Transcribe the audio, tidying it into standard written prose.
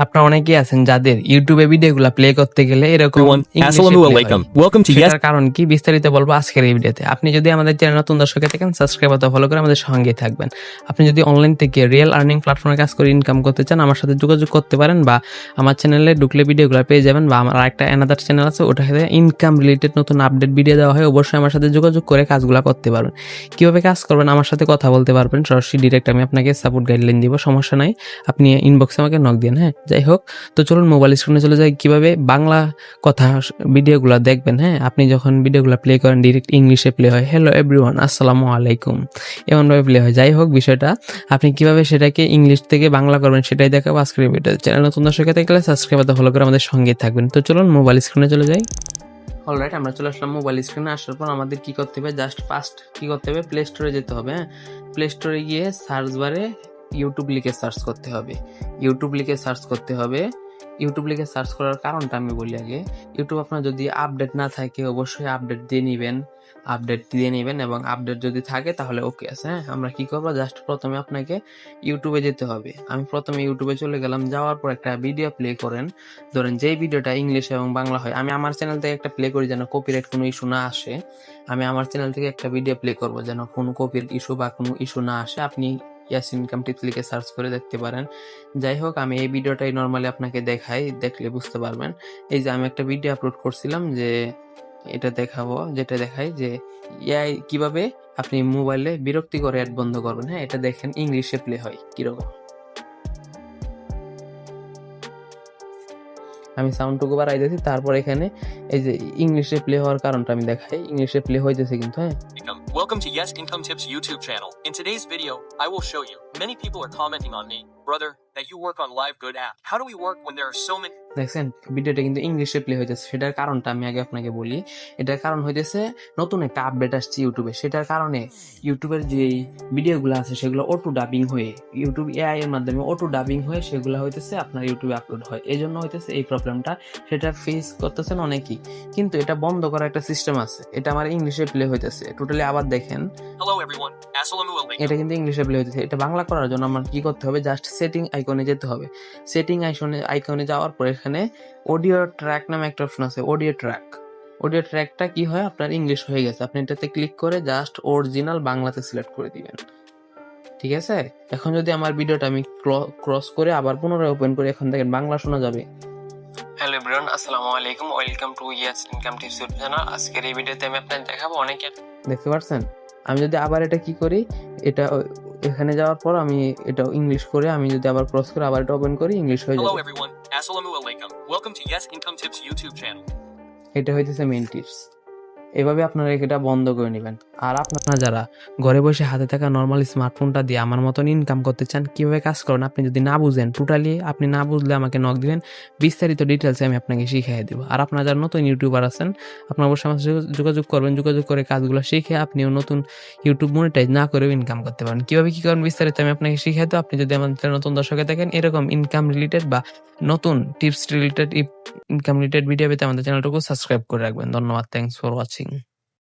আপনারা অনেকেই আছেন যাদের ইউটিউবে ভিডিওগুলো প্লে করতে গেলে এরকম Everyone, ইংলিশে Assalamu play হয়। alaikum. Welcome to Yes. সেটার কারণ কি বিস্তারিত বলবো আজকের এই ভিডিওতে। আপনি যদি আমাদের চ্যানেল নতুন দর্শক হয়ে থাকেন সাবস্ক্রাইব অথবা ফলো করে আমাদের সঙ্গেই থাকবেন। আপনি যদি অনলাইন থেকে রিয়েল আর্নিং প্ল্যাটফর্মে কাজ করে ইনকাম করতে চান আমার সাথে যোগাযোগ করতে পারেন, বা আমার চ্যানেলে ঢুকলে ভিডিওগুলো পেয়ে যাবেন, বা আমার আরেকটা অ্যানাদার চ্যানেল আছে ওটাতে ইনকাম রিলেটেড নতুন আপডেট ভিডিও দেওয়া হয়। অবশ্যই আমার সাথে যোগাযোগ করে কাজগুলো করতে পারবেন। কীভাবে কাজ করবেন আমার সাথে কথা বলতে পারবেন সরাসরি ডিরেক্ট, আমি আপনাকে সাপোর্ট গাইডলাইন দিব, সমস্যা নাই। আপনি ইনবক্সে আমাকে নক দিন। হ্যাঁ, যাই হোক, তো চলুন মোবাইল স্ক্রিনে চলে যাই কিভাবে বাংলা কথা ভিডিওগুলো দেখবেন। হ্যাঁ, আপনি যখন ভিডিওগুলো প্লে করেন ডিরেক্ট ইংলিশে প্লে হয়, হ্যালো এভরিওয়ান আসসালামু আলাইকুম, এমনভাবে প্লে হয়। যাই হোক, বিষয়টা আপনি কিভাবে সেটাকে ইংলিশ থেকে বাংলা করবেন সেটাই দেখাবো আজকের ভিডিও। চ্যানেল নতুন দর্শক থাকলে সাবস্ক্রাইব অথবা ফলো করে আমাদের সঙ্গেই থাকবেন। তো চলুন মোবাইল স্ক্রিনে চলে যাই। অলরাইট, আমরা চলে আসলাম মোবাইল স্ক্রিনে। আসার পর আমাদের কি করতে হবে, জাস্ট ফার্স্ট কি করতে হবে, প্লে স্টোরে যেতে হবে। হ্যাঁ, প্লে স্টোরে গিয়ে সার্চ বারে ইউটিউব লিখে সার্চ করতে হবে। ইউটিউব লিখে সার্চ করতে হবে। ইউটিউব লিখে সার্চ করার কারণটা আমি বলি আগে। ইউটিউব আপনার যদি আপডেট না থাকে অবশ্যই আপডেট দিয়ে নেবেন, এবং আপডেট যদি থাকে তাহলে ওকে আছে। হ্যাঁ, আমরা কি করবো, জাস্ট প্রথমে আপনাকে ইউটিউবে যেতে হবে। আমি প্রথমে ইউটিউবে চলে গেলাম। যাওয়ার পর একটা ভিডিও প্লে করেন, ধরেন যেই ভিডিওটা ইংলিশ এবং বাংলা হয়। আমি আমার চ্যানেল থেকে একটা প্লে করি যেন কপিরাইট কোনো ইস্যু না আসে। আমি আমার চ্যানেল থেকে একটা ভিডিও প্লে করবো যেন কোনো কপিরাইট ইস্যু বা কোনো ইস্যু না আসে। আপনি ইয়াস ইনকাম টিপস লিখে সার্চ করে দেখতে পারেন। যাই হোক, আমি এই ভিডিওটাই নর্মালি আপনাকে দেখাই, দেখলে বুঝতে পারবেন। এই যে আমি একটা ভিডিও আপলোড করছিলাম, যে এটা দেখাবো, যেটা দেখাই যে এআই কিভাবে আপনি মোবাইলে বিরক্তিকর অ্যাড বন্ধ করবেন। হ্যাঁ, এটা দেখেন ইংলিশে প্লে হয় কিরকম। আমি সাউন্ডটুকু বাড়াই দিয়েছি, তারপর এখানে এই যে ইংলিশে প্লে হওয়ার কারণটা আমি দেখাই। ইংলিশে প্লে হইতেছে কিন্তু। হ্যাঁ, Welcome to Yes Income Tips YouTube channel. In today's video, I will show you. Many people are commenting on me, brother, that you work on Live Good app. How do we work when there are so many? দেখছেন ভিডিওটা কিন্তু ইংলিশে play হইতেছে। সেটার কারণটা আমি আগে আপনাকে বলি। এটার কারণ হইতেছে নতুন একটা আপডেট আসছে ইউটিউবে। সেটার কারণে ইউটিউবের যে ভিডিওগুলো আছে সেগুলো অটো ডাবিং হয়ে, ইউটিউব এআই এর মাধ্যমে অটো ডাবিং হয়ে সেগুলো হইতেছে আপনার ইউটিউবে আপলোড হয়। এই জন্য হইতেছে এই প্রবলেমটা, সেটা ফেস করতেছেন অনেকেই। কিন্তু এটা বন্ধ করার একটা সিস্টেম আছে। এটা আমার ইংলিশে প্লে হইতেছে টোটালি। আবার দেখেন, Hello everyone. Assalamu alaikum. এটা কিন্তু ইংলিশে প্লে হইতেছে। এটা বাংলা করার জন্য আমার কি করতে হবে, জাস্ট সেটিং আইকনে যেতে হবে। সেটিং আইকনে যাওয়ার পর এখানে অডিও ট্র্যাক নামে একটা অপশন আছে, অডিও ট্র্যাকটা কি হয়, আপনার ইংলিশ হয়ে গেছে। আপনি এটাতে ক্লিক করে জাস্ট অরিজিনাল বাংলাতে সিলেক্ট করে দিবেন। ঠিক আছে, এখন যদি আমার ভিডিওটা আমি ক্রস করে আবার পুনরায় ওপেন করি, এখন দেখেন বাংলা শোনা যাবে। হ্যালো এভরিওয়ান আসসালামু আলাইকুম, welcome to yes income tips YouTube channel. আজকের এই ভিডিওতে আমি আপনাদের দেখাবো, অনেকে দেখতে পাচ্ছেন। আমি যদি আবার এটা কি করি, এটা এখানে যাওয়ার পর আমি এটা ইংলিশ করে আমি যদি আবার ক্রস করে আবার এটা ওপেন করি, ইংলিশ হয়ে Hello যাবে। everyone. Assalamu alaikum. Welcome to Yes Income Tips YouTube channel. এটা হইতেছে মেইন টিপস। এভাবে আপনারা এটা বন্ধ করে নেবেন। আর আপনারা যারা ঘরে বসে হাতে থাকা নর্মাল স্মার্টফোনটা দিয়ে আমার মতন ইনকাম করতে চান, কিভাবে কাজ করেন আপনি যদি না বুঝেন, টোটালি আপনি না বুঝলে আমাকে নক দিবেন, বিস্তারিত ডিটেলসে আমি আপনাকে শিখিয়ে দেবো। আর আপনারা যারা নতুন ইউটিউবার আছেন আপনারা অবশ্যই আমার সাথে যোগাযোগ করবেন। যোগাযোগ করে কাজগুলো শিখে আপনিও নতুন ইউটিউব মনিটাইজ না করেও ইনকাম করতে পারেন। কীভাবে কী করেন বিস্তারিত আমি আপনাকে শিখিয়ে দেবো। আপনি যদি আমাদের নতুন দর্শকে দেখেন এরকম ইনকাম রিলেটেড বা নতুন tips related income related video পেতে আমাদের চ্যানেলটাকে সাবস্ক্রাইব করে রাখবেন। ধন্যবাদ, থ্যাংকস ফর ওয়াচিং।